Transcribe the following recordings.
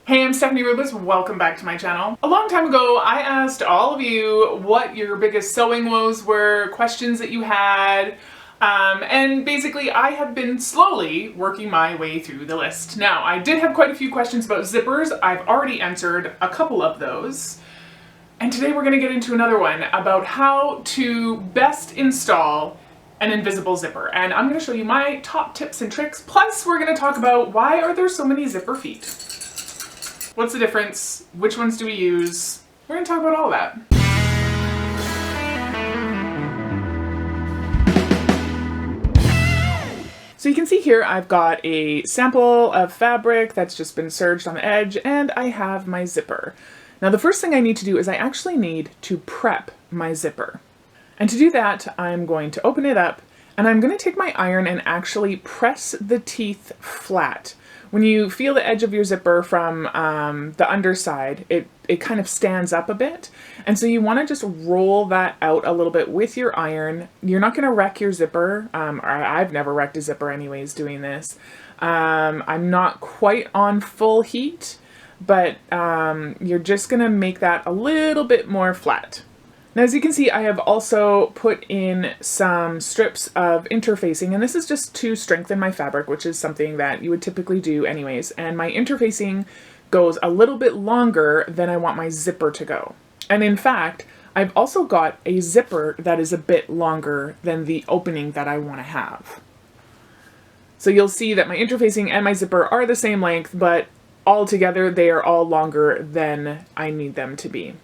Hey, I'm Stephanie Rubis. Welcome back to my channel. A long time ago, I asked all of you what your biggest sewing woes were, questions that you had, and basically I have been slowly working my way through the list. Now, I did have quite a few questions about zippers. I've already answered a couple of those. And today we're going to get into another one about how to best install an invisible zipper. And I'm going to show you my top tips and tricks. Plus, we're going to talk about why are there so many zipper feet? What's the difference? Which ones do we use? We're going to talk about all that. So you can see here I've got a sample of fabric that's just been serged on the edge, and I have my zipper. Now the first thing I need to do is I actually need to prep my zipper. And to do that, I'm going to open it up and I'm going to take my iron and actually press the teeth flat. When you feel the edge of your zipper from the underside, it kind of stands up a bit. And so you want to just roll that out a little bit with your iron. You're not going to wreck your zipper. Or I've never wrecked a zipper anyways doing this. I'm not quite on full heat, but you're just going to make that a little bit more flat. Now, as you can see, I have also put in some strips of interfacing, and this is just to strengthen my fabric, which is something that you would typically do anyways. And my interfacing goes a little bit longer than I want my zipper to go. And in fact, I've also got a zipper that is a bit longer than the opening that I want to have. So you'll see that my interfacing and my zipper are the same length, but all together they are all longer than I need them to be.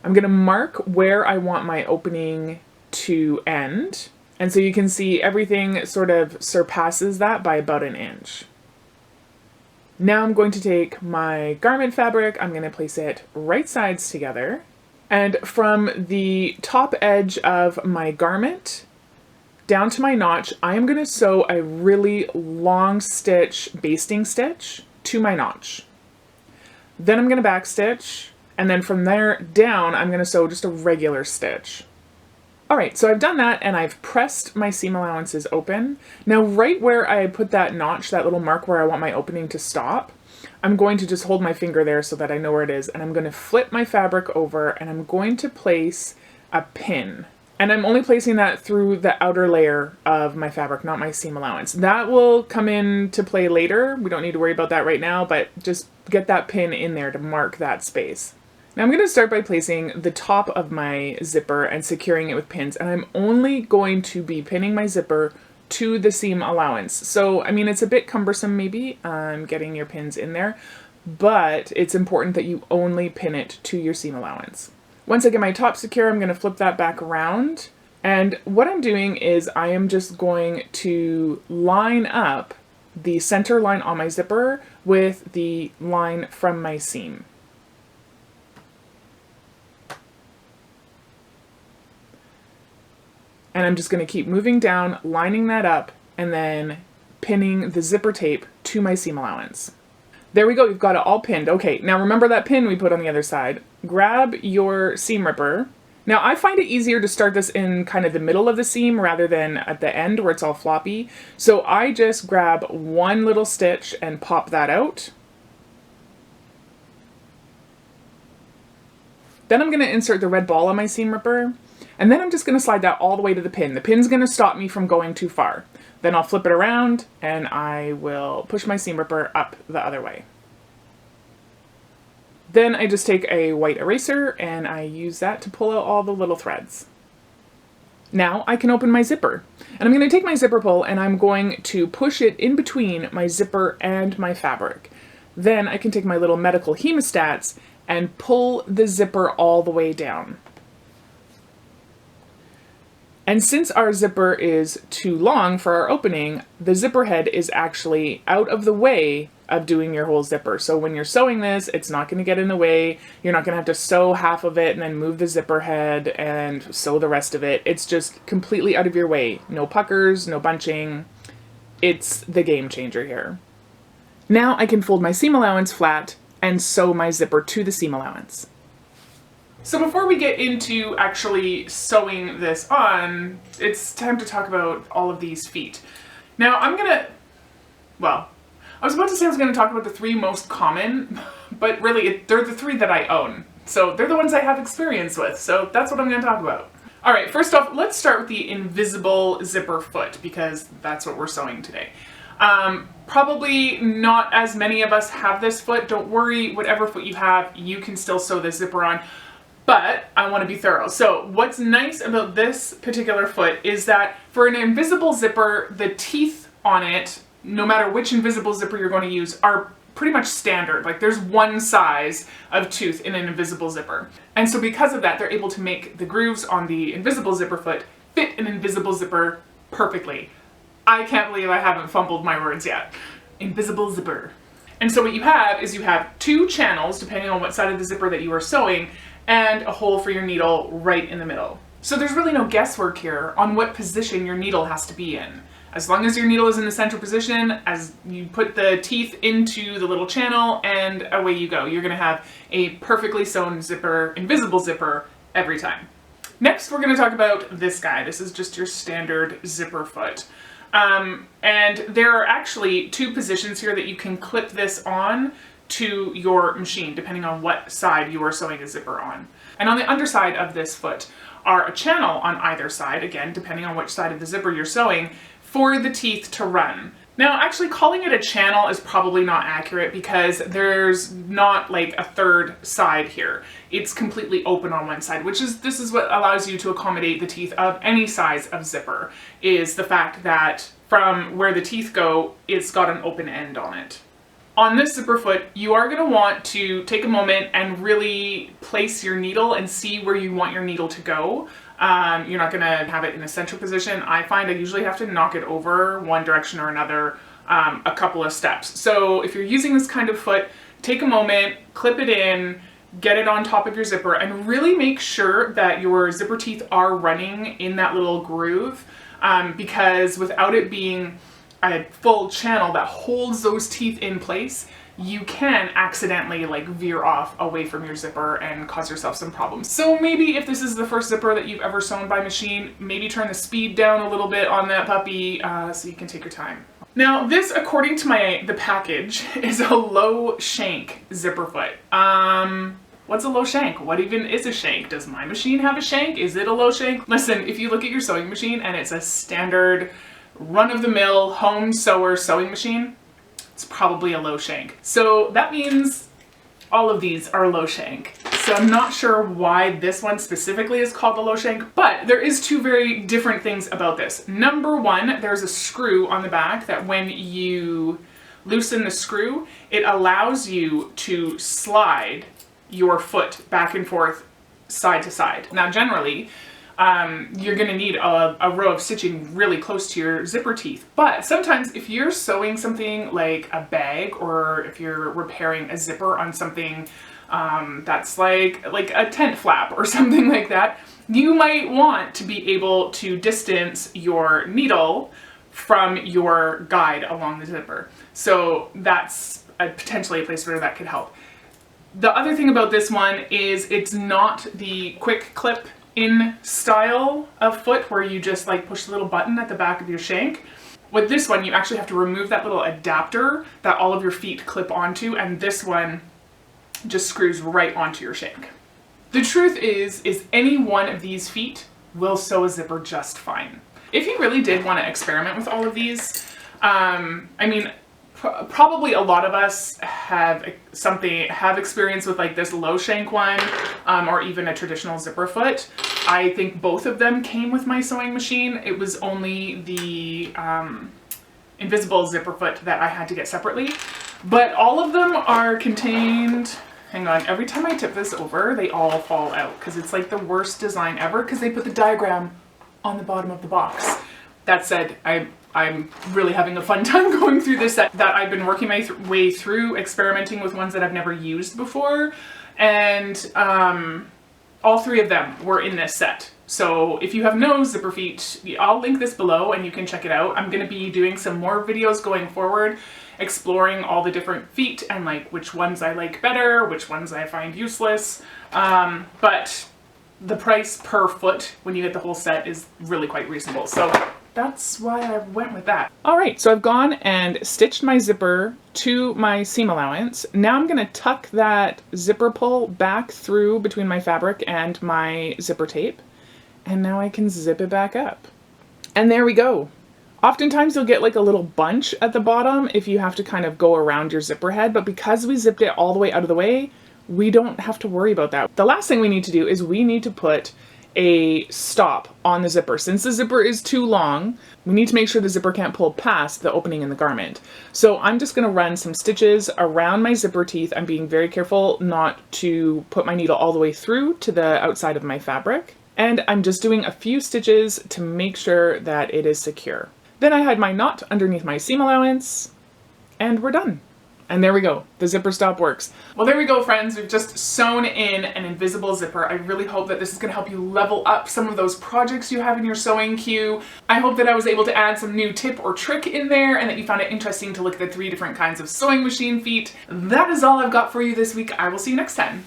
I'm going to mark where I want my opening to end. And so you can see everything sort of surpasses that by about an inch. Now I'm going to take my garment fabric, I'm going to place it right sides together. And from the top edge of my garment down to my notch, I am going to sew a really long stitch, basting stitch to my notch. Then I'm going to backstitch. And then from there down, I'm going to sew just a regular stitch. All right, so I've done that and I've pressed my seam allowances open. Now, right where I put that notch, that little mark where I want my opening to stop, I'm going to just hold my finger there so that I know where it is. And I'm going to flip my fabric over and I'm going to place a pin. And I'm only placing that through the outer layer of my fabric, not my seam allowance. That will come into play later. We don't need to worry about that right now, but just get that pin in there to mark that space. Now I'm going to start by placing the top of my zipper and securing it with pins, and I'm only going to be pinning my zipper to the seam allowance. So, I mean, it's a bit cumbersome maybe getting your pins in there, but it's important that you only pin it to your seam allowance. Once I get my top secure, I'm going to flip that back around, and what I'm doing is I am just going to line up the center line on my zipper with the line from my seam. And I'm just going to keep moving down, lining that up, and then pinning the zipper tape to my seam allowance. There we go, you've got it all pinned. Okay, now remember that pin we put on the other side. Grab your seam ripper. Now I find it easier to start this in kind of the middle of the seam rather than at the end where it's all floppy. So I just grab one little stitch and pop that out. Then I'm going to insert the red ball on my seam ripper. And then I'm just going to slide that all the way to the pin. The pin's going to stop me from going too far. Then I'll flip it around and I will push my seam ripper up the other way. Then I just take a white eraser and I use that to pull out all the little threads. Now I can open my zipper. And I'm going to take my zipper pull and I'm going to push it in between my zipper and my fabric. Then I can take my little medical hemostats and pull the zipper all the way down. And since our zipper is too long for our opening, the zipper head is actually out of the way of doing your whole zipper. So when you're sewing this, it's not going to get in the way. You're not going to have to sew half of it and then move the zipper head and sew the rest of it. It's just completely out of your way. No puckers, no bunching. It's the game changer here. Now I can fold my seam allowance flat and sew my zipper to the seam allowance. So before we get into actually sewing this on, it's time to talk about all of these feet. Now I'm I was about to say I was going to talk about the 3 most common, but really they're the 3 that I own. So they're the ones I have experience with, so that's what I'm going to talk about. Alright, first off, let's start with the invisible zipper foot, because that's what we're sewing today. Probably not as many of us have this foot. Don't worry, whatever foot you have, you can still sew this zipper on. But I want to be thorough. So what's nice about this particular foot is that for an invisible zipper, the teeth on it, no matter which invisible zipper you're going to use, are pretty much standard. Like there's one size of tooth in an invisible zipper. And so because of that, they're able to make the grooves on the invisible zipper foot fit an invisible zipper perfectly. I can't believe I haven't fumbled my words yet. Invisible zipper. And so what you have is you have 2 channels, depending on what side of the zipper that you are sewing, and a hole for your needle right in the middle. So there's really no guesswork here on what position your needle has to be in. As long as your needle is in the central position, as you put the teeth into the little channel, and away you go. You're gonna have a perfectly sewn zipper, invisible zipper, every time. Next, we're gonna talk about this guy. This is just your standard zipper foot. And there are actually 2 positions here that you can clip this on to your machine, depending on what side you are sewing a zipper on. And on the underside of this foot are a channel on either side, again, depending on which side of the zipper you're sewing, for the teeth to run. Now, actually calling it a channel is probably not accurate because there's not like a third side here. It's completely open on one side, this is what allows you to accommodate the teeth of any size of zipper, is the fact that from where the teeth go, it's got an open end on it. On this zipper foot, you are going to want to take a moment and really place your needle and see where you want your needle to go. You're not going to have it in a central position. I find I usually have to knock it over one direction or another a couple of steps. So if you're using this kind of foot, take a moment, clip it in, get it on top of your zipper, and really make sure that your zipper teeth are running in that little groove, because without it being a full channel that holds those teeth in place, you can accidentally like veer off away from your zipper and cause yourself some problems. So maybe if this is the first zipper that you've ever sewn by machine, maybe turn the speed down a little bit on that puppy so you can take your time. Now this, according to the package, is a low shank zipper foot. What's a low shank? What even is a shank? Does my machine have a shank? Is it a low shank? Listen, if you look at your sewing machine and it's a standard run-of-the-mill home sewer sewing machine, it's probably a low shank. So that means all of these are low shank. So I'm not sure why this one specifically is called a low shank, but there is 2 very different things about this. Number 1, there's a screw on the back that when you loosen the screw, it allows you to slide your foot back and forth side to side. Now generally, you're going to need a row of stitching really close to your zipper teeth. But sometimes if you're sewing something like a bag, or if you're repairing a zipper on something that's like a tent flap or something like that, you might want to be able to distance your needle from your guide along the zipper. So that's potentially a place where that could help. The other thing about this one is it's not the quick clip in style of foot where you just like push the little button at the back of your shank. With this one, you actually have to remove that little adapter that all of your feet clip onto, and this one just screws right onto your shank. The truth is any one of these feet will sew a zipper just fine. If you really did want to experiment with all of these, I mean, probably a lot of us have experience with like this low shank one, or even a traditional zipper foot. I think both of them came with my sewing machine. It was only the invisible zipper foot that I had to get separately. But all of them are contained, hang on, every time I tip this over, they all fall out because it's like the worst design ever because they put the diagram on the bottom of the box. That said, I'm really having a fun time going through this set that I've been working my way through, experimenting with ones that I've never used before, and all 3 of them were in this set. So if you have no zipper feet, I'll link this below and you can check it out. I'm going to be doing some more videos going forward, exploring all the different feet and like which ones I like better, which ones I find useless, but the price per foot when you get the whole set is really quite reasonable. So that's why I went with that. All right, so I've gone and stitched my zipper to my seam allowance. Now I'm gonna tuck that zipper pull back through between my fabric and my zipper tape. And now I can zip it back up. And there we go. Oftentimes you'll get like a little bunch at the bottom if you have to kind of go around your zipper head, but because we zipped it all the way out of the way, we don't have to worry about that. The last thing we need to do is we need to put a stop on the zipper. Since the zipper is too long, we need to make sure the zipper can't pull past the opening in the garment. So I'm just gonna run some stitches around my zipper teeth. I'm being very careful not to put my needle all the way through to the outside of my fabric. And I'm just doing a few stitches to make sure that it is secure. Then I hide my knot underneath my seam allowance, and we're done. And there we go, the zipper stop works. Well, there we go, friends. We've just sewn in an invisible zipper. I really hope that this is gonna help you level up some of those projects you have in your sewing queue. I hope that I was able to add some new tip or trick in there and that you found it interesting to look at the 3 different kinds of sewing machine feet. That is all I've got for you this week. I will see you next time.